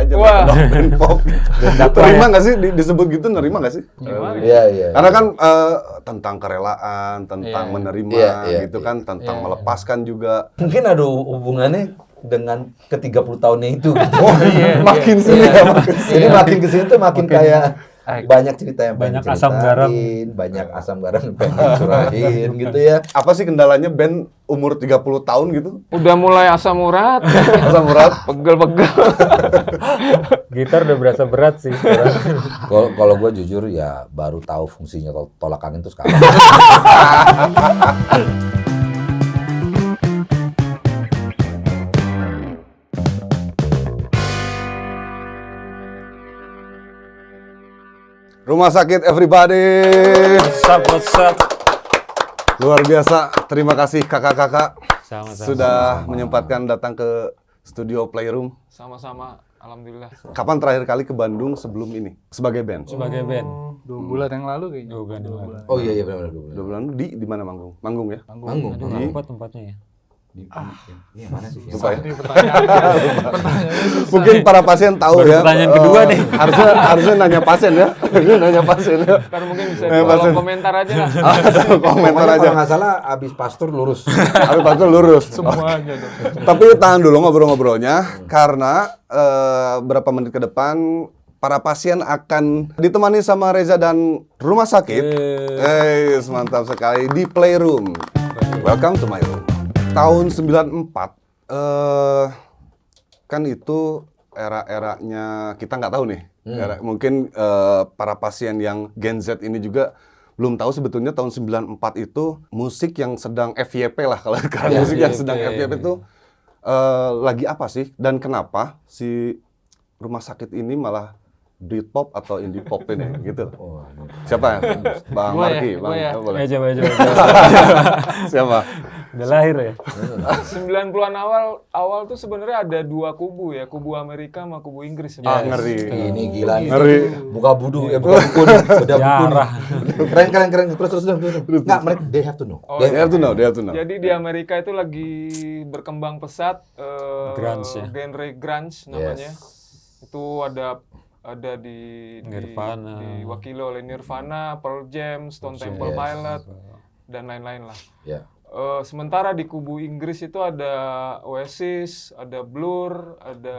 aja. Wah. Band pop. Terima nggak sih disebut gitu? Nerima nggak sih? Iya. Karena kan tentang kerelaan, tentang menerima, Iya, gitu kan, tentang melepaskan juga. Mungkin ada hubungannya dengan ke 30 tahunnya itu. Gitu. Makin sini ya, Ini makin kesini tuh makin kayak banyak cerita yang pengen banyak asam garam. banyak asam garam yang pengen dicurahin gitu ya. Apa sih kendalanya band umur 30 tahun gitu? Udah mulai asam urat, Asam urat. pegel-pegel. Gitar udah berasa berat sih sekarang. Kalau gue jujur ya baru tahu fungsinya tolak angin tuh sekarang. Rumah sakit everybody. What's up? Luar biasa. Terima kasih kakak-kakak Sama-sama. sudah menyempatkan datang ke studio Playroom. Sama-sama, alhamdulillah. Kapan terakhir kali ke Bandung sebelum ini sebagai band? Sebagai band. 2 bulan yang lalu kayaknya. 2 bulan yang lalu. Oh iya benar. 2 bulan di mana manggung? Manggung ya? Manggung. Aduh, lupa tempatnya ya. Ini mana sih? Lupa ya? Ini pertanyaannya susah. Mungkin para pasien tahu Baru ya. pertanyaan kedua nih. Harusnya nanya pasien ya. Harusnya nanya pasien ya. Ntar mungkin bisa di Pasien. kolom komentar aja lah. Komentar Pokoknya aja. kalau nggak salah abis pastur lurus. Harus pasien lurus. Semuanya dong. Tapi tahan dulu ngobrol-ngobrolnya karena berapa menit ke depan para pasien akan ditemani sama Reza dan rumah sakit. Mantap sekali di Playroom. Welcome to my room. Tahun 94 kan itu era-eranya kita nggak tahu nih. Mungkin para pasien yang Gen Z ini juga belum tahu sebetulnya tahun 94 itu musik yang sedang FYP lah kalau sekarang musik yang sedang FYP itu lagi apa sih dan kenapa si rumah sakit ini malah Britpop atau indie pop ini gitu. Siapa? Bang Marki, Bang. Boleh. Coba. Siapa? Udah lahir ya. 90-an awal tuh sebenarnya ada 2 kubu ya, kubu Amerika sama kubu Inggris. Ngeri. Ini gila nih. Ngeri. Buka budu ya, buka buku nih. Udah buku nih. Jarah. Keren. Terus. Nggak, mereka they have to know. They have to know. Jadi di Amerika itu lagi berkembang pesat Grunge ya. genre grunge namanya. Yes. Itu ada di Nirvana. diwakili oleh Nirvana, Pearl Jam, Stone Temple Pilots dan lain-lain lah. Ya. Sementara di kubu Inggris itu ada Oasis, ada Blur, ada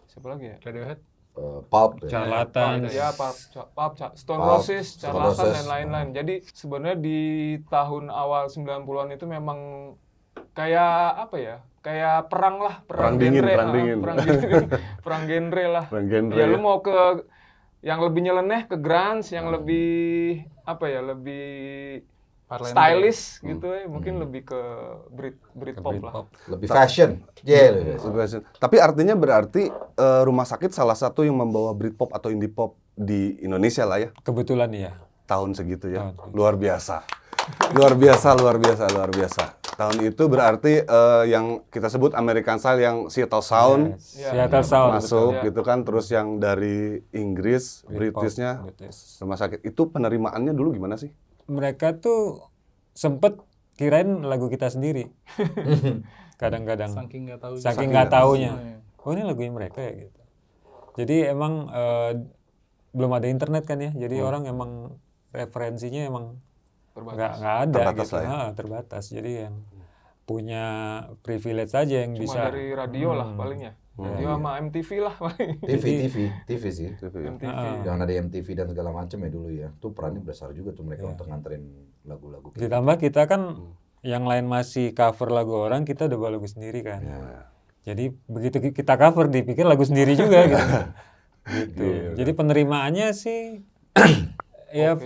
siapa lagi ya? Radiohead. Pulp. Ya. Charlatan. Ya, Stone Pulp, Roses, Stone Charlatan Roses. dan lain-lain. Jadi sebenarnya di tahun awal 90-an itu memang kayak apa ya? Kayak perang lah, Perang dingin, genre, perang dingin. perang genre lah. Perang genre, Ya lu ya. mau ke yang lebih nyeleneh ke grunge, yang lebih apa ya? Lebih Parlente. stylish gitu ya. Mungkin lebih ke Britpop lah. Lebih fashion. Yeah. Tapi artinya berarti rumah sakit salah satu yang membawa Britpop atau indie pop di Indonesia lah ya. Kebetulan ya. Tahun segitu ya. Tahun segitu. Luar biasa. Luar biasa. Tahun itu berarti yang kita sebut American Style yang Seattle Sound Seattle Sound. masuk betul. gitu kan, terus yang dari Inggris, Britpop, Britishnya British. rumah sakit. Itu penerimaannya dulu gimana sih? Mereka tuh sempet kirain lagu kita sendiri. Kadang-kadang. Saking nggak tahu. Saking nggak taunya. Oh ini lagunya mereka ya gitu. Jadi emang belum ada internet kan ya. Jadi orang emang referensinya emang nggak ada Terbatas gitu. lah ya. Terbatas. Jadi yang punya privilege saja yang Cuma bisa. dari radio lah paling ya. Radio sama MTV lah paling. TV sih. MTV. Yang ada MTV dan segala macam ya dulu ya. Itu perannya besar juga tuh mereka untuk nganterin lagu-lagu. Ditambah kita kan yang lain masih cover lagu orang, kita udah bawa lagu sendiri kan. Jadi begitu kita cover dipikir lagu sendiri juga gitu. Gitu. Jadi penerimaannya sih ya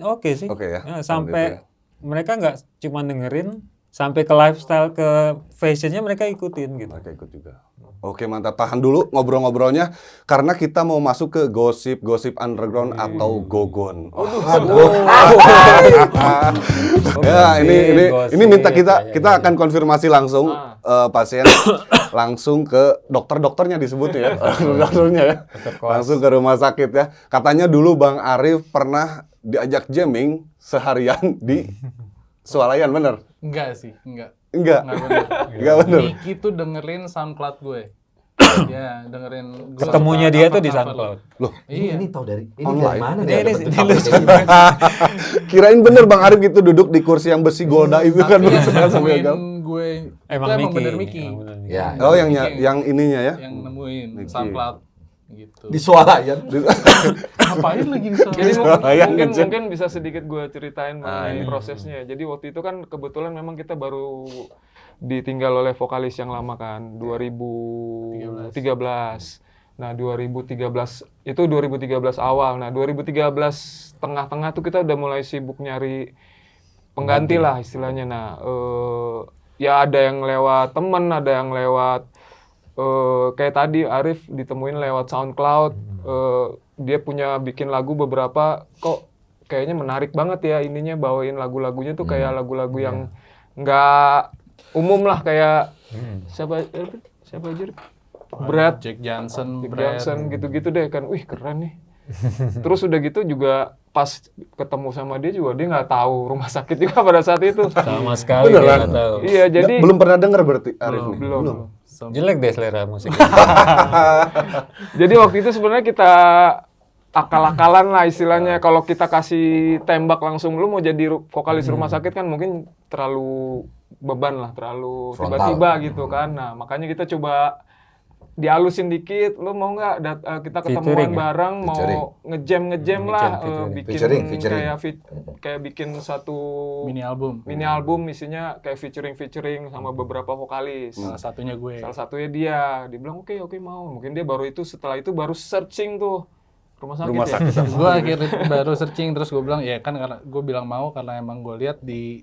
oke sih. Oke ya. Sampai mereka nggak cuma dengerin, sampai ke lifestyle, ke fashionnya mereka ikutin gitu. Mereka ikut juga. Oke, mantap. Tahan dulu ngobrol-ngobrolnya karena kita mau masuk ke gosip underground atau gogon. Ya, ini minta kita akan konfirmasi langsung pasien langsung ke dokternya disebut ya. Dokternya ya. Langsung ke rumah sakit ya. Katanya dulu Bang Arif pernah diajak jamming seharian di Swalayan, bener? Enggak sih, enggak. Enggak. Enggak bener. Enggak bener. Niki tuh dengerin SoundCloud gue. Ya, dengerin gua Ketemunya suka dia tuh di cover-cover. SoundCloud. Loh, Iya. Ini tahu dari Online. mana Ini- nih? ini- Dapet ini cover lucu. kayak gini? kirain bener Bang Arif gitu duduk di kursi yang besi golda itu kan Tapi yang sambil nemuin gal. gue Emang itu emang Miki. bener Miki Emang bener Miki. Ya. Oh, yang Miki. yang ininya ya. yang nemuin Miki. SoundCloud gitu. Di swalayan. Ngapain lagi di sana? Jadi Yang mungkin ngecek. mungkin bisa sedikit gue ceritain mengenai iya. prosesnya. Jadi waktu itu kan kebetulan memang kita baru ditinggal oleh vokalis yang lama kan, 2013. Nah, 2013 itu 2013 awal. Nah, 2013 tengah-tengah tuh kita udah mulai sibuk nyari pengganti lah istilahnya. Nah, ya ada yang lewat temen, ada yang lewat kayak tadi Arif ditemuin lewat SoundCloud. Dia punya bikin lagu beberapa, kok kayaknya menarik banget ya ininya, bawain lagu-lagunya tuh kayak lagu-lagu yang nggak umum lah, kayak siapa aja Brad Jack Johnson, Jack Brad. Johnson gitu-gitu deh kan, wih keren nih. Terus udah gitu juga pas ketemu sama dia juga dia nggak tahu rumah sakit juga pada saat itu. Sama sekali Beneran? dia nggak tahu. Iya, jadi Belum pernah dengar berarti Arif nih. belum. Jelek deh selera musik. Jadi waktu itu sebenarnya kita akal-akalan lah istilahnya. Kalau kita kasih tembak langsung, lu mau jadi vokalis rumah sakit kan mungkin terlalu beban lah, terlalu Frontal. tiba-tiba gitu kan. Nah, makanya kita coba dihalusin dikit. Lu mau nggak kita ketemuan Featuring ya? bareng, Featuring. mau ngejam lah, featuring. bikin Featuring. kayak bikin satu Mini album. mini album isinya kayak featuring sama beberapa vokalis. Salah satunya gue. Salah satunya dia bilang oke mau. Mungkin dia baru itu, setelah itu baru searching tuh rumah sakit. Rumah ya? sakit. Gue akhirnya baru searching, terus gue bilang ya kan, karena gue bilang mau karena emang gue lihat di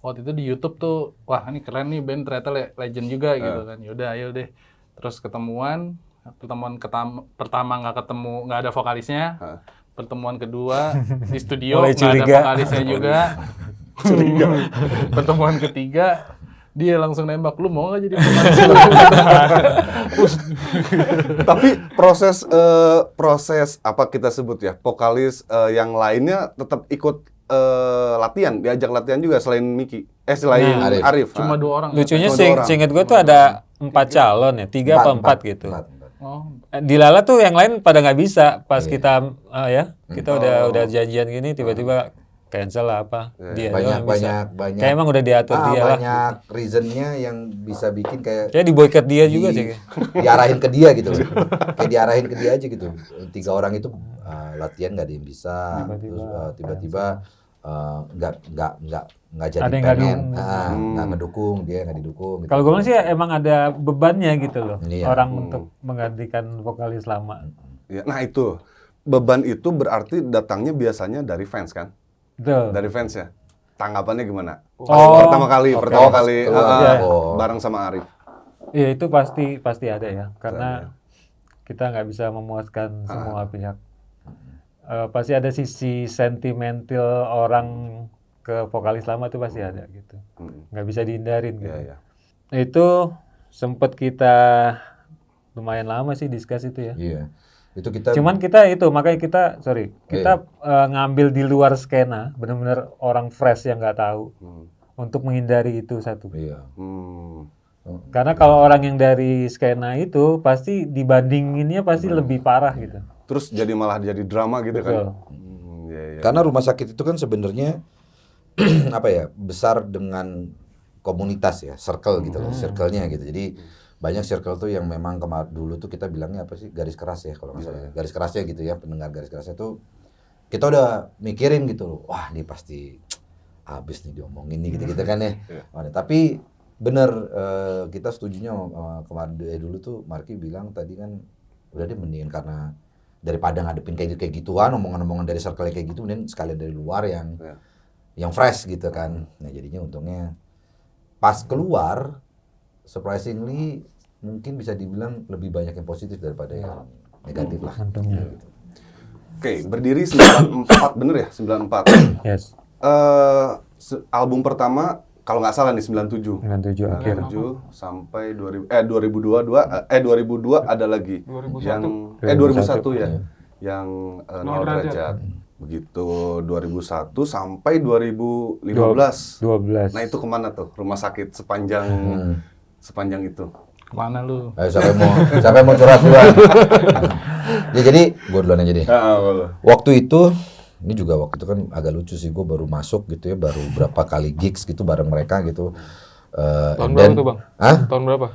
waktu itu di YouTube tuh, wah ini keren nih band, ternyata legend juga gitu kan. Yaudah ayo deh. Terus pertemuan pertama nggak ketemu, nggak ada vokalisnya. Pertemuan kedua di studio Mulai nggak ada curiga. vokalisnya juga. Pertemuan ketiga dia langsung nembak, lu mau nggak jadi vokalis? Tapi proses apa kita sebut ya, vokalis yang lainnya tetap ikut latihan, diajak latihan juga selain Miki. Selain Nah, Arif. Cuma Ah. 2 orang. Lucunya Cuma sih, 2 orang. seinget gue tuh ada 4 calon ya, 3 apa 4 gitu. Empat. Oh, Di Lala tuh yang lain pada nggak bisa. Pas kita kita udah janjian gini, tiba-tiba cancel lah apa. Dia doang yang bisa. banyak. Kayak emang udah diatur dia lah. Banyak reasonnya yang bisa bikin kayak Kayak di boycott dia juga sih. diarahin ke dia gitu. Kayak diarahin ke dia aja gitu. 3 orang itu latihan nggak ada yang bisa. Terus tiba-tiba nggak jadi Ada yang nggak pengen, dukung. nggak ngedukung, dia nggak didukung. Gitu. Kalau gue bilang sih emang ada bebannya gitu loh. Iya. Orang untuk menggantikan vokalis lama. Ya, nah itu beban itu berarti datangnya biasanya dari fans kan? Betul. Dari fans ya. Tanggapannya gimana? Oh, pertama kali keluar. bareng sama Arif. Iya itu pasti ada ya. Karena kita nggak bisa memuaskan semua pihak. Pasti ada sisi sentimental orang ke vokalis lama itu pasti ada gitu. Nggak bisa dihindarin gitu. Iya, iya. Nah, itu sempat kita lumayan lama sih discuss itu ya. Iya. Itu kita Cuman kita itu makanya kita ngambil di luar skena, benar-benar orang fresh yang nggak tahu untuk menghindari itu satu. Iya. Karena kalau orang yang dari skena itu pasti dibandinginnya pasti lebih parah gitu. Terus malah jadi drama gitu Betul. kan? Iya, iya. Karena rumah sakit itu kan sebenarnya apa ya, besar dengan komunitas ya, circle gitu loh, circle-nya gitu. Jadi banyak circle tuh yang memang dulu tuh kita bilangnya apa sih, garis keras ya kalau nggak salah. Garis kerasnya gitu ya, pendengar garis kerasnya tuh kita udah mikirin gitu loh, wah ini pasti habis nih diomongin nih gitu kan ya. Tapi bener, kita setujunya kemarin dulu tuh Marky bilang tadi kan udah deh mendingan, karena daripada ngadepin kayak gituan, omongan-omongan dari circle kayak gitu, mending sekalian dari luar yang fresh gitu kan. Nah jadinya untungnya pas keluar surprisingly mungkin bisa dibilang lebih banyak yang positif daripada yang negatif lah. Untungnya. Gitu. Oke, berdiri 94 bener ya? 94. Yes. Album pertama kalau nggak salah nih 97. 97 akhir. 97 sampai 2002 ada lagi 2001. yang 2001 ya. Yang Nol Derajat. Begitu 2001 sampai 2015. 12. Nah, itu kemana tuh rumah sakit sepanjang itu? Kemana lu? Ayo, siapa yang mau curhat duluan? Ya jadi gue duluan aja deh. Boleh. Waktu itu kan agak lucu sih, gue baru masuk gitu ya, baru berapa kali gigs gitu bareng mereka gitu. Tahun berapa tuh, Bang? Hah? Tahun berapa?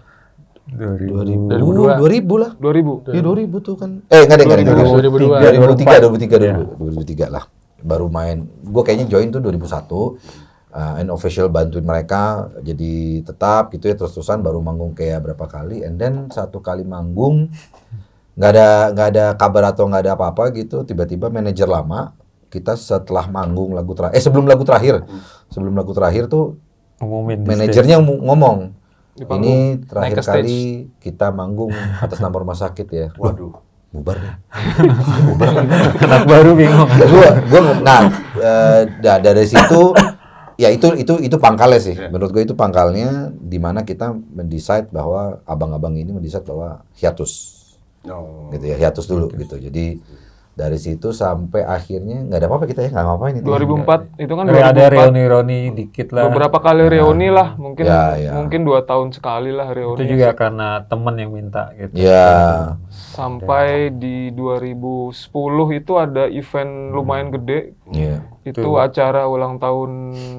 2000 lah. 2000. Iya 2000 tuh kan. Enggak deh, 2003 lah. Baru main. Gue kayaknya join tuh 2001. Unofficial bantuin mereka jadi tetap gitu ya, terus-terusan baru manggung kayak berapa kali, and then satu kali manggung nggak ada kabar atau nggak ada apa-apa gitu, tiba-tiba manajer lama kita setelah manggung sebelum lagu terakhir tuh Umumin di manajernya ngomong, Di panggung. ini terakhir Naik ke stage. kali kita manggung atas nama rumah sakit ya. Waduh. Bubar nih. anak baru bingung. Dari situ ya itu pangkalnya sih. Menurut gue itu pangkalnya, di mana kita mendesain bahwa abang-abang ini mendesain bahwa hiatus. Oh. Gitu ya, hiatus dulu gitu. Jadi dari situ sampai akhirnya nggak ada apa-apa kita ya, nggak ngapain itu. 2004 itu kan Ada 2004. reuni-reuni dikit lah. Beberapa kali reuni lah, mungkin Ya. mungkin 2 tahun sekali lah Itu reuni. juga karena temen yang minta gitu. Ya, Sampai di 2010 itu ada event lumayan gede. iya. Itu acara ulang tahun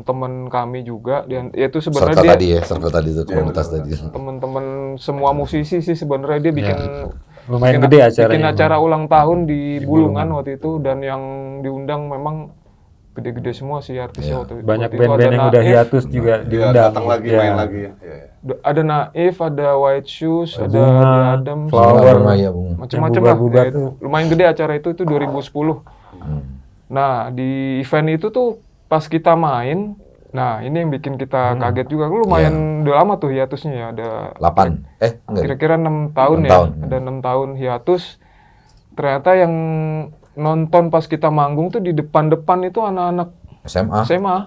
teman kami juga, dan itu sebenarnya Circle dia tadi ya, circle tadi itu komunitas tadi. teman-teman semua musisi sih sebenarnya dia bikin Lumayan gede acaranya. bikin acara ulang tahun di Bulungan waktu itu, dan yang diundang memang gede-gede semua sih artisnya waktu itu. Banyak Waktu itu band-band ada yang udah Naif, hiatus juga Dia diundang. datang lagi, Ya. main lagi ya. Iya, iya. ada Naif, ada White Shoes, ada Bunga, The Adams, Flower. Ya, Bung. macam-macam Yang lah. bubar-bubar Ya, tuh. lumayan gede acara itu 2010. Nah, di event itu tuh pas kita main, nah ini yang bikin kita kaget juga. Lumayan udah lama tuh hiatusnya ya, ada 8. Enggak. kira-kira 6 tahun 6 ya. tahun. Ada 6 tahun hiatus. Ternyata yang nonton pas kita manggung tuh di depan-depan itu anak-anak SMA. SMA.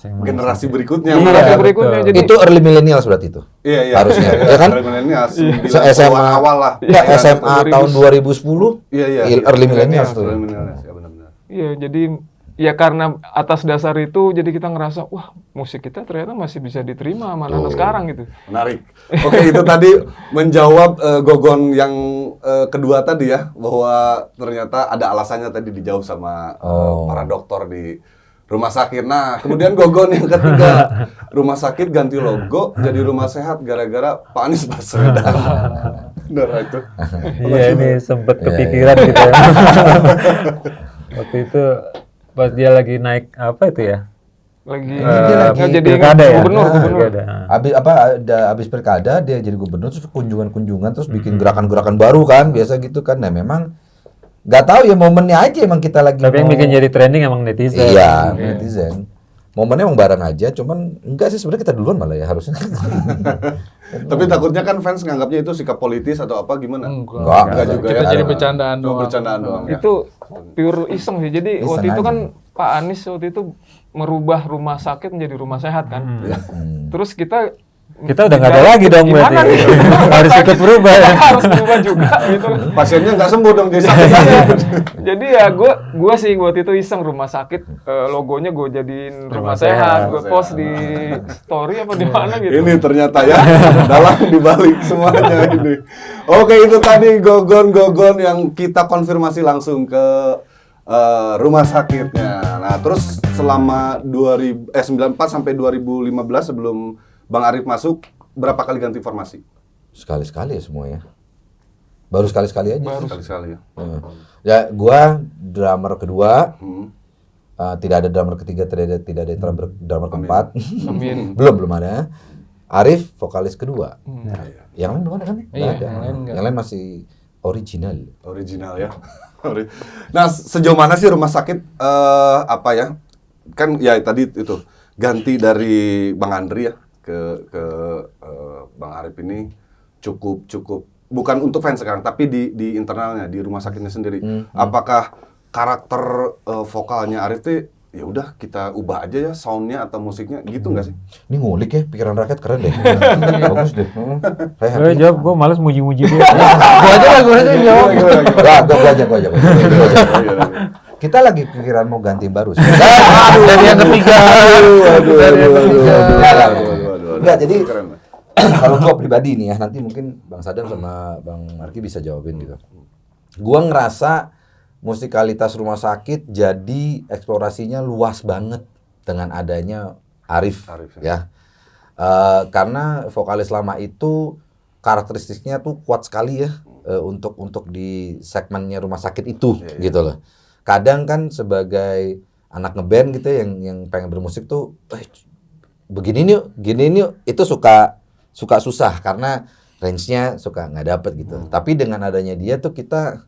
Generasi berikutnya. Iya, Generasi betul. berikutnya jadi Itu early millennials berarti itu. Iya, iya. Harusnya, ya kan? Millennials. SMA awal lah. Enggak, Iya, SMA 2000. tahun 2010. Iya, iya. Early millennials tuh. Early millennials, ya benar-benar. iya, jadi ya karena atas dasar itu jadi kita ngerasa wah, musik kita ternyata masih bisa diterima sama anak sekarang gitu. Menarik. Oke, itu tadi menjawab Gogon yang kedua tadi ya, bahwa ternyata ada alasannya tadi dijawab sama para dokter di rumah sakit. Nah, kemudian Gogon yang ketiga, rumah sakit ganti logo jadi rumah sehat gara-gara Pak Anies Baswedan. Benar itu. Iya, ini sempet kepikiran gitu ya. Waktu itu pas dia lagi naik apa itu ya? Lagi lagi jadi Pilkada ya? gubernur. Pilkada. Habis pilkada dia jadi gubernur, terus kunjungan terus bikin gerakan-gerakan baru kan, biasa gitu kan. Nah, memang nggak tahu ya, momennya aja emang kita lagi Tapi yang mau- bikin jadi trending emang netizen. Iya, netizen. Momennya emang bareng aja, cuman enggak sih sebenarnya kita duluan malah ya harusnya. Tapi takutnya kan fans nganggapnya itu sikap politis atau apa gimana? Enggak juga Kita ya. jadi bercandaan Cuma doang. bercandaan doang ya. Itu pure iseng sih. Jadi Iseng waktu itu aja. kan Pak Anies waktu itu merubah rumah sakit menjadi rumah sehat kan. Terus kita Kita udah nggak ada lagi dong gimana berarti. nih? Harus ikut berubah ya. Harus berubah juga gitu. Pasiennya nggak sembuh dong jadi Iya. sakit. Jadi ya gua sih waktu itu iseng rumah sakit, logonya gue jadiin rumah sehat, gue post di story apa di mana gitu. Ini ternyata ya dalam dibalik semuanya ini. Oke, itu tadi Gogon yang kita konfirmasi langsung ke rumah sakitnya. Nah, terus selama 94 sampai 2015 sebelum Bang Arif masuk, berapa kali ganti formasi? Sekali-sekali ya semua ya. Baru sekali-sekali aja. Sekali-sekali ya. Ya, gua drummer kedua, Hmm. tidak ada drummer ketiga, tidak ada drummer keempat. Amin. belum ada. Arif vokalis kedua. Yang lain belum ada kan? Nggak Iya, ada. yang lain nggak. Yang lain masih original. Original ya. Nah, sejauh mana sih rumah sakit apa ya? Kan ya tadi itu ganti dari Bang Andri ya ke Bang Arif ini cukup bukan untuk fans sekarang tapi di internalnya di rumah sakitnya sendiri. Apakah karakter vokalnya Arif tuh ya udah kita ubah aja ya soundnya atau musiknya gitu nggak sih? Ini ngulik ya, pikiran rakyat keren deh. Bagus deh. Saya Gue happy. jawab, gue males muji-muji dia. Gua aja jawab. Gimana? Gua aja. Iya. Kita lagi pikiran mau ganti yang baru sih. Dari yang ketiga. Aduh. Aduh. Enggak, jadi Keren. kalau gua pribadi nih ya, nanti mungkin Bang Sadam sama Bang Marki bisa jawabin gitu. Gua ngerasa musikalitas Rumah Sakit jadi eksplorasinya luas banget dengan adanya Arif ya. Karena vokalis lama itu karakteristiknya tuh kuat sekali ya untuk di segmennya Rumah Sakit itu gitu loh. Kadang kan sebagai anak ngeband gitu yang pengen bermusik tuh begini nih, gini nih, itu suka susah karena range-nya suka nggak dapet gitu. Tapi dengan adanya dia tuh kita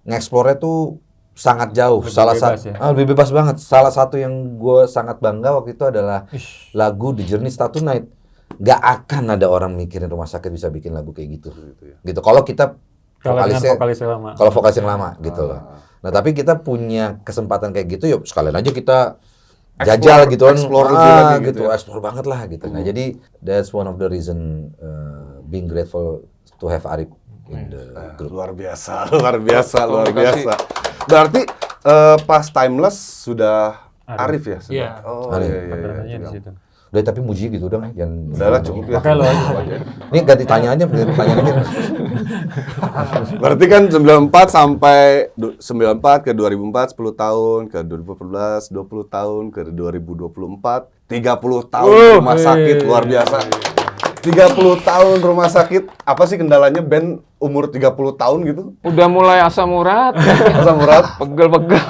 nge-explore tuh sangat jauh. Lebih bebas banget. Salah satu yang gue sangat bangga waktu itu adalah lagu The Journey Start Tonight. Gak akan ada orang mikirin Rumah Sakit bisa bikin lagu kayak gitu. Gitu. Kalau kita vokalis yang lama gitu loh. Nah, tapi kita punya kesempatan kayak gitu, yuk sekalian aja kita jajal gitu kan, explore lagi gitu, explore banget lah gitu. Nah, jadi that's one of the reason being grateful to have Arif in the group. Luar biasa. Berarti pas Timeless sudah Arif ya? Iya. Oh Arif. Penerangannya di situ. Udah tapi muji gitu udah jangan. Udahlah cukup ya. Pakai lo aja. Ini ganti tanya aja, pertanyaan aja. Berarti kan 94 sampai 94 ke 2004 10 tahun, ke 2014 20 tahun, ke 2024 30 tahun Rumah Sakit, luar biasa. 30 tahun Rumah Sakit, apa sih kendalanya band umur 30 tahun gitu? Udah mulai asam urat, Asam urat. pegel-pegel.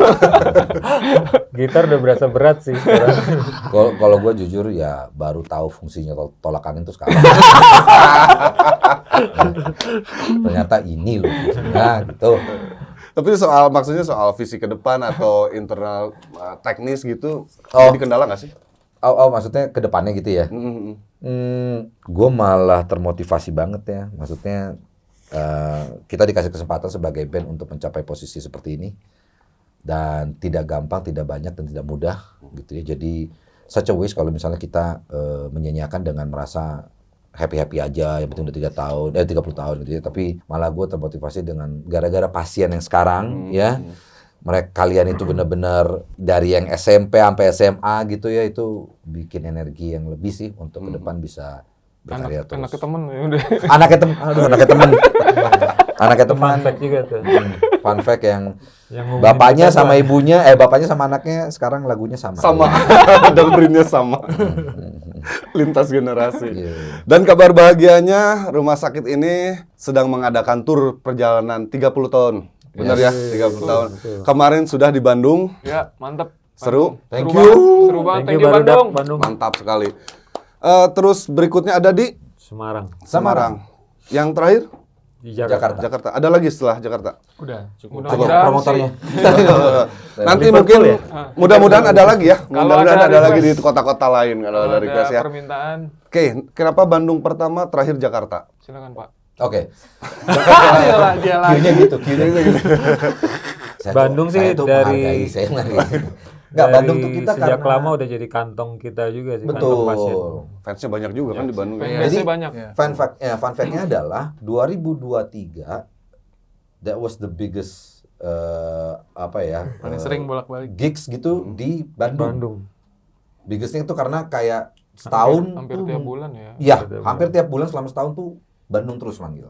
Gitar udah berasa berat sih sekarang. Kalau gue jujur ya baru tahu fungsinya tolak angin tuh sekarang. Ternyata ini loh fungsinya gitu. Tapi maksudnya soal visi ke depan atau internal teknis gitu, Oh. jadi kendala nggak sih? Maksudnya ke depannya gitu ya. Gue malah termotivasi banget ya. Maksudnya kita dikasih kesempatan sebagai band untuk mencapai posisi seperti ini. Dan tidak gampang, tidak banyak, dan tidak mudah gitu ya. Jadi such a waste kalau misalnya kita menyanyiakan dengan merasa happy-happy aja, yang penting udah 30 tahun gitu ya. Tapi malah gue termotivasi dengan gara-gara pasien yang sekarang ya. Kalian itu benar-benar dari yang SMP sampai SMA gitu ya, itu bikin energi yang lebih sih untuk ke depan bisa berkarya terus. Anaknya temen ya udah. Anaknya temen. Anaknya teman. Fun fact juga tuh. Fun fact yang Yang bapaknya sama ibunya, bapaknya sama anaknya sekarang lagunya sama. Sama, dan brandnya sama. Lintas generasi. Iya. Dan kabar bahagianya, Rumah Sakit ini sedang mengadakan tur perjalanan 30 tahun. Benar ya, 30 tahun. Kemarin sudah di Bandung, Ya, mantep. seru. Thank Seru you. banget. Seru banget. Thank you Bandung. Mantap sekali. Terus berikutnya ada di Semarang. Semarang. Yang terakhir Di Jakarta. Jakarta. Ada lagi setelah Jakarta. Udah, cukup. Mudah-mudahan Promotornya. Nanti Liverpool mungkin ya? mudah-mudahan ada lagi ya. Kalau Mudah-mudahan ada ada lagi di request. kota-kota lain kalau ada Ada request ya. permintaan, Oke, kenapa Bandung pertama, terakhir Jakarta? silakan Pak. Oke. Dia lagi. Q-nya gitu. Bandung sih saya tuh dari- menghargai, saya menghargai. Enggak, Dari Bandung tuh kita sejak karena lama udah jadi kantong kita juga sih, kantong pasien. betul. Fansnya banyak juga kan di Bandung. Fansnya Ya. Jadi, banyak. Iya. Fun fact-nya adalah 2023 that was the biggest Paling sering bolak-balik. gigs gitu di Bandung. Bandung. Biggestnya itu karena kayak setahun Hampir tuh- tiap bulan ya. Iya, Hampir tiap hampir tiap bulan selama setahun tuh Bandung terus manggil.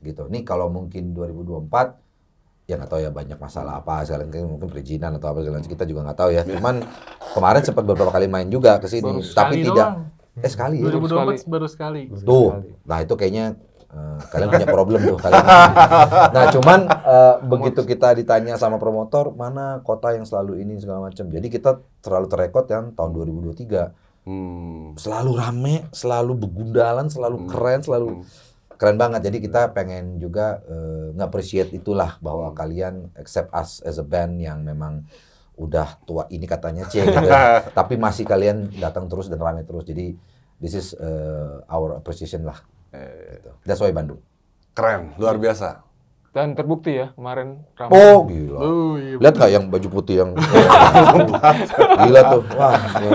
Gitu. Nih kalau mungkin 2024 ya nggak tahu ya, banyak masalah apa sekarang, mungkin perizinan atau apa segala macam, kita juga nggak tahu ya. Cuman kemarin sempat beberapa kali main juga ke sini, Baru tapi sekali tidak doang. sekali ya. 2024 baru sekali. Tuh. Nah, itu kayaknya kalian punya problem tuh kalian. Nah, cuman begitu kita ditanya sama promotor, mana kota yang selalu ini segala macam. Jadi kita terlalu terekod yang tahun 2023. Selalu rame, selalu begundalan, selalu keren, selalu keren banget. Jadi kita pengen juga nge-appreciate itulah bahwa kalian accept us as a band yang memang udah tua ini katanya gitu ya. Tapi masih kalian datang terus dan rame terus. Jadi this is our appreciation lah. Gitu. That's why Bandung. Keren, luar biasa. Dan terbukti ya kemarin ramai. Oh, gila. Iya. Lihat nggak yang baju putih yang gila tuh. Wah, ya.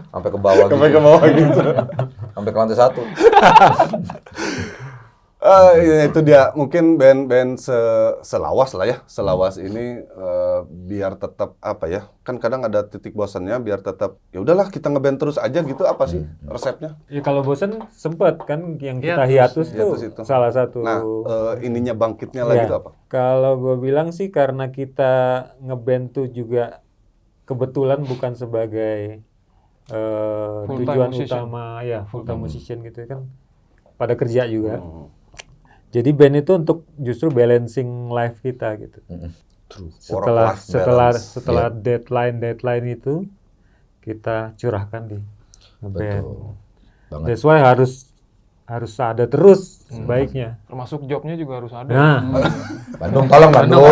Sampai ke bawah gitu. Sampai ke bawah gitu. Sampai ke lantai 1. Ya itu dia mungkin band-band selawas lah ya, selawas ini biar tetap apa ya, kan kadang ada titik bosannya, biar tetap ya udahlah kita ngeband terus aja gitu, apa sih resepnya? Ya kalau bosen sempet kan yang kita Hiatus. hiatus tuh Hiatus itu. salah satu. Nah, ininya bangkitnya lagi Ya, itu apa? kalau gue bilang sih karena kita ngeband tuh juga kebetulan bukan sebagai Full-time tujuan musician. utama ya full time musician gitu kan, pada kerja juga. Jadi band itu untuk justru balancing life kita gitu. Setelah deadline itu kita curahkan di ngeband. Betul. Banget. That's why harus ada terus sebaiknya. Termasuk jobnya juga harus ada. Nah, Bandung, tolong Bandung.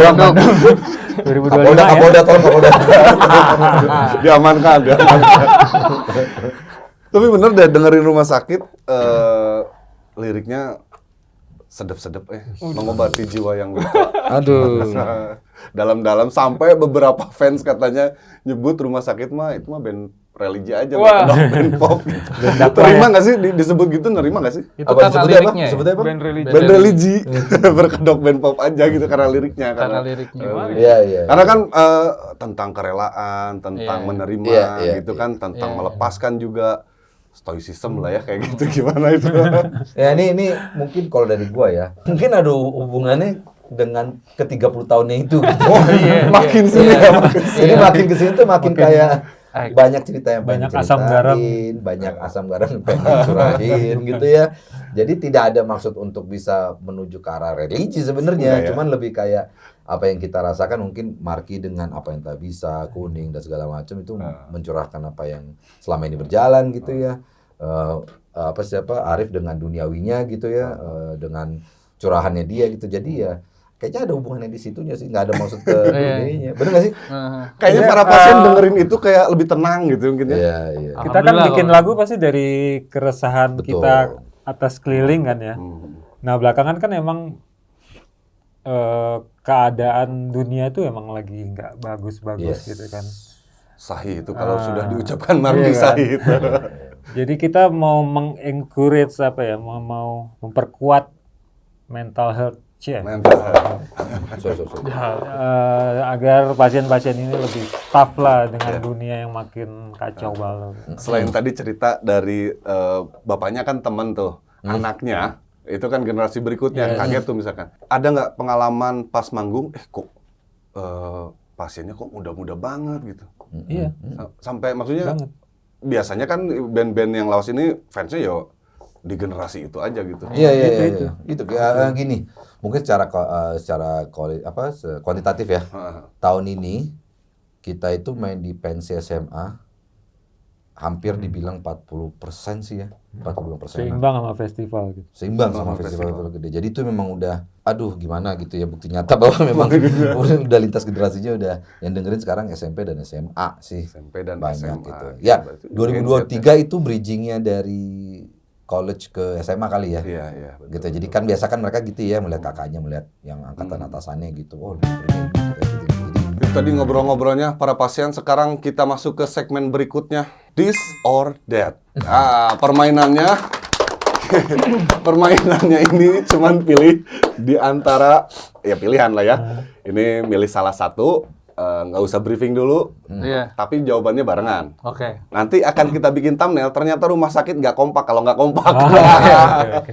2025 Kapolda, ya. tolong Kapolda. Diamankan. Tapi bener deh dengerin Rumah Sakit, liriknya sedep-sedep mengobati jiwa yang luka. Aduh. Dalam-dalam sampai beberapa fans katanya nyebut Rumah Sakit mah itu mah band religi aja, Wah. bukan band pop. Terima nggak sih disebut gitu, nerima nggak sih? Itu Apa karena disebutnya apa? liriknya ya? Disebutnya apa? Band religi. Band religi berkedok band pop aja gitu karena liriknya. Karena liriknya. Iya, iya. Karena kan tentang kerelaan, tentang Iya. menerima Iya, gitu iya. kan, tentang Iya. melepaskan juga. Stoicism lah ya kayak gitu, gimana itu? Ya ini mungkin kalau dari gua ya, mungkin ada hubungannya dengan ke 30 tahunnya itu gitu. Makin sini ya, Jadi makin kesini tuh makin kayak banyak cerita yang pengen Banyak asam garam. ceritain, banyak asam garam yang pengen curahin gitu ya. Jadi tidak ada maksud untuk bisa menuju ke arah religi sebenarnya, Iya, ya. cuman lebih kayak apa yang kita rasakan mungkin Marky dengan apa yang tak bisa, Kuning dan segala macam itu mencurahkan apa yang selama ini berjalan gitu ya. Arif dengan duniawinya gitu ya, dengan curahannya dia gitu. Jadi ya kayaknya ada hubungannya di situnya sih, nggak ada maksud ke dunianya. Bener nggak sih? Kayaknya para pasien dengerin itu kayak lebih tenang gitu mungkin ya. Iya, iya. Kita kan Alhamdulillah bikin kalau- lagu pasti dari keresahan Betul. kita atas keliling kan ya. Nah belakangan kan emang keadaan dunia itu emang lagi nggak bagus-bagus Yes. gitu kan. Sahih itu kalau sudah diucapkan Marky iya kan? sahih itu. Jadi kita mau mengencourage apa ya, mau memperkuat mental health Mental. agar pasien-pasien ini lebih tough lah dengan dunia yang makin kacau balau. Selain tadi cerita dari bapaknya kan temen tuh, anaknya itu kan generasi berikutnya kaget tuh misalkan. Ada nggak pengalaman pas manggung, kok pasiennya kok muda-muda banget gitu? Iya, Sampai maksudnya banget. biasanya kan band-band yang lawas ini fansnya yo di generasi itu aja gitu. Iya, iya, iya, iya. Gitu. Gini, mungkin secara kuantitatif ya. Tahun ini kita itu main di pensi SMA hampir dibilang 40% sih ya. 40%. Seimbang sama festival gitu. Seimbang sama festival gede. Jadi itu memang udah aduh gimana gitu ya, bukti nyata bahwa memang udah lintas generasinya udah yang dengerin sekarang SMP dan SMA sih. SMP dan Banyak SMA. gitu. Ya, Berarti 2023 itu bridgingnya dari college ke SMA kali ya. Iya, iya. betul. Gitu. Jadi kan biasa kan mereka gitu ya, melihat kakaknya, melihat yang angkatan atasannya gitu. Oh, dengerin ini, gitu. Jadi Itu tadi ngobrol-ngobrolnya para pasien. Sekarang kita masuk ke segmen berikutnya, This or That. Permainannya ini cuman pilih di antara ya pilihan lah ya. Ini milih salah satu, nggak usah briefing dulu, Iya. tapi jawabannya barengan. Oke. Nanti akan kita bikin thumbnail, ternyata Rumah Sakit nggak kompak kalau nggak kompak.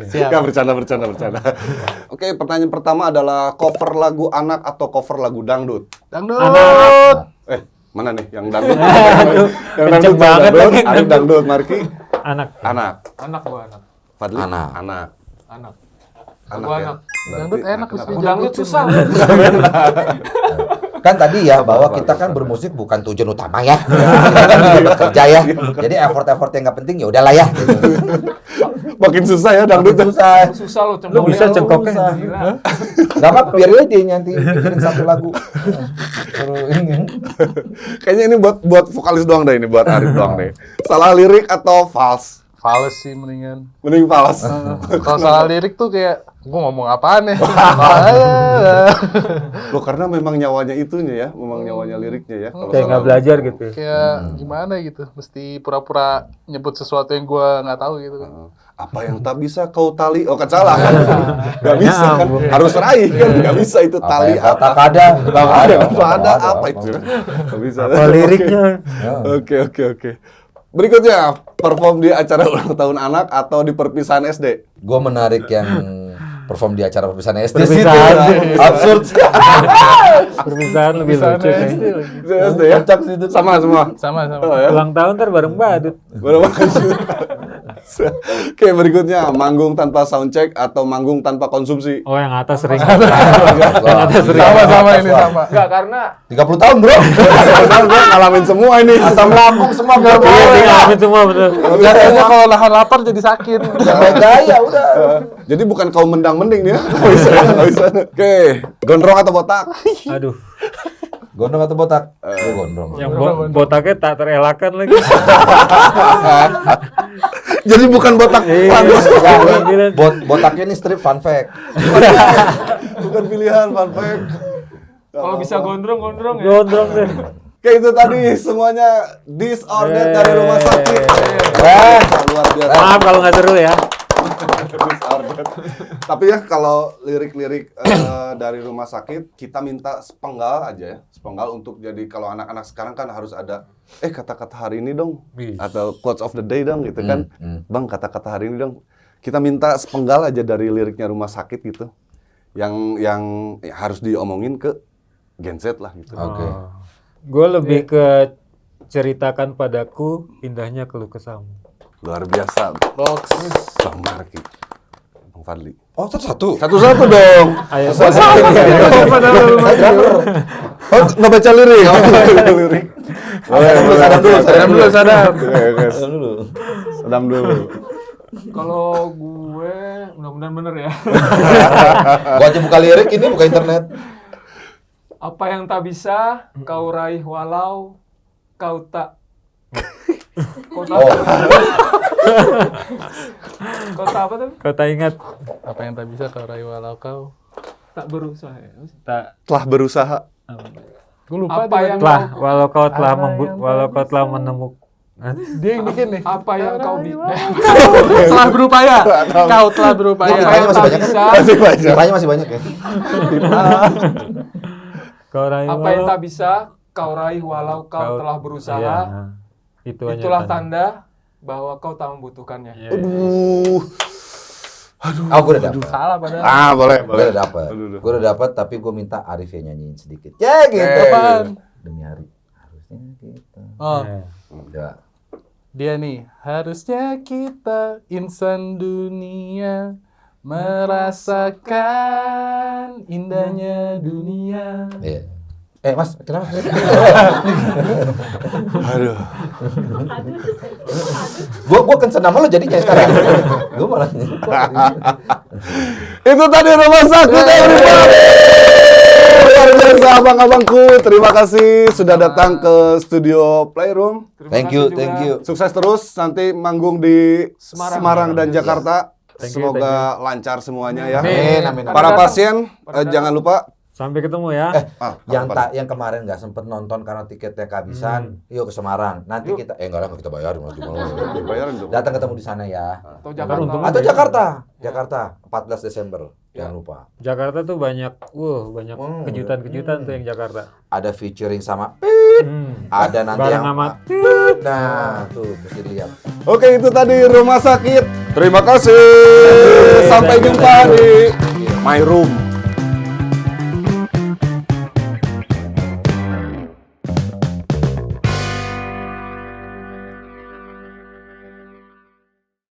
Siap. Nggak, bercanda. Oke, pertanyaan pertama adalah cover lagu anak atau cover lagu dangdut? Dangdut. Mana nih yang dangdut? Yang Kenceng banget dangdut, lagi. Arif dangdut, Marky Anak. anak, Anak gua anak. Fadli Anak. anak. Anak. Anak Gua ya? anak. Dangdut enak kenapa? sih. Dangdut susah. kan tadi ya bahwa kita kan bermusik bukan tujuan utama ya. Kita kan juga bekerja ya. Jadi effort-effort yang nggak penting ya udahlah ya. Gitu. Makin susah ya dangdut. Susah. Susah lo Lu bisa cengkoknya. Gila. Gak apa, biar dia nanti bikin satu lagu. Suruh ini. Kayaknya ini buat vokalis doang deh, ini buat Arif doang deh. Salah lirik atau false? Fals sih mendingan. Mending false. Kalau salah lirik tuh kayak gua ngomong apaan ya? Loh, karena memang nyawanya itunya ya, memang nyawanya liriknya ya. Kalau Kayak nggak belajar gitu. Kayak gimana gitu. Mesti pura-pura nyebut sesuatu yang gua nggak tahu gitu kan. Apa yang tak bisa kau tali? Oh kan salah kan? Gak bisa kan? Harus raih kan? Gak bisa itu tali Tak apa? ada. Ada apa itu? Gak bisa. Apa liriknya? Oke. Berikutnya, perform di acara ulang tahun anak atau di perpisahan SD? Gue menarik yang perform di acara perpisahan SD sih. Perpisahan. Absurd. Perpisahan lebih lucu kayaknya. SD ya? Kocak sih itu. Sama semua. Sama. Oh, ya? Ulang tahun ntar bareng badut. Baru makan. Oke, berikutnya, manggung tanpa soundcheck atau manggung tanpa konsumsi? Oh yang atas sering. Sama ini sama. Enggak, karena 30 tahun bro. Gue ngalamin semua ini. Asam lambung semua Iya sih ngalamin semua bener. Biasanya kalau nahan lapar jadi sakit. Jangan gaya udah. Jadi bukan kaum mendang-mending nih ya? Nggak bisa. Oke, gondrong atau botak? Aduh. Gondrong atau botak? Gue gondrong. Yang botaknya tak terelakkan lagi. Jadi bukan botak pantas. Botaknya ini strip fun fact. Bukan pilihan, fun fact. kalau bisa gondrong ya. Gondrong deh. Oke, itu tadi semuanya disordered dari rumah sakit. Luar biasa. Maaf kalau nggak seru ya. Disordered. Tapi ya kalau lirik-lirik dari rumah sakit kita minta sepenggal aja ya. Sepenggal untuk jadi kalau anak-anak sekarang kan harus ada kata-kata hari ini dong Wih. atau quotes of the day dong gitu kan. Bang, kata-kata hari ini dong. Kita minta sepenggal aja dari liriknya rumah sakit gitu. Yang harus diomongin ke Gen Z lah gitu. Oke. Gue lebih ke ceritakan padaku indahnya keluh kesahmu. Luar biasa. Box. Bang Marki. Bang Fadli. Oh, satu-satu. Satu-satu dong. Ayo. Oh, nggak baca lirik. Lirik. Sadam dulu. Sadam dulu. Kalau gue mudah-mudahan bener ya. Gua aja buka lirik ini buka internet. Apa yang tak bisa kau raih walau kau tak Oh, kau tak apa tuh? Kau tak ingat Apa yang tak bisa kau raih walau kau. Tak berusaha ya. tak Telah berusaha. Gue lupa Apa dia. yang telah walau kau telah Apa yang walau kau telah menemukan. Dia yang bikin nih. apa yang kau bisa Telah berupaya. Kau telah berupaya. Pipanya masih banyak kan? Masih banyak. Pipanya masih banyak ya. Kau raih apa yang walau- tak bisa kau raih walau kau telah berusaha. Iya, itu hanya Itulah tanda bahwa kau tak membutuhkannya. Iya. Aduh. Oh, gue udah dapet. Salah padahal. Boleh. Gue udah dapet. Aduh. Gue udah dapet, tapi gue minta Arif yang nyanyiin sedikit. Ya gitu. Apaan? Demi hari. Harusnya kita. Oh, Udah. dia nih. Harusnya kita insan dunia merasakan indahnya dunia. Iya. Mas, kenapa? Aduh. Gua kencan nama lo jadinya sekarang. Gua malah. Itu tadi rumah sakit everybody. Luar biasa abang-abangku. Terima kasih sudah datang ke studio Playroom. Thank you, thank you. Sukses terus nanti manggung di Semarang. Semarang dan Jakarta. Thank you, Semoga lancar semuanya ya. Amin. Para pasien jangan lupa Sampai ketemu ya. Yang kemarin nggak sempet nonton karena tiketnya kehabisan, yuk ke Semarang. Nanti kita enggak lah kita bayarin lagi bayarin dong. Datang ketemu di sana ya. Atau Jakarta. Atau Jakarta 14 Desember. Jangan lupa. Jakarta tuh banyak kejutan-kejutan tuh yang Jakarta. Ada featuring sama ada nanti Bareng yang sama nah, tuh mesti dilihat. Oke, itu tadi rumah sakit. Terima kasih. Sampai jumpa di My Room.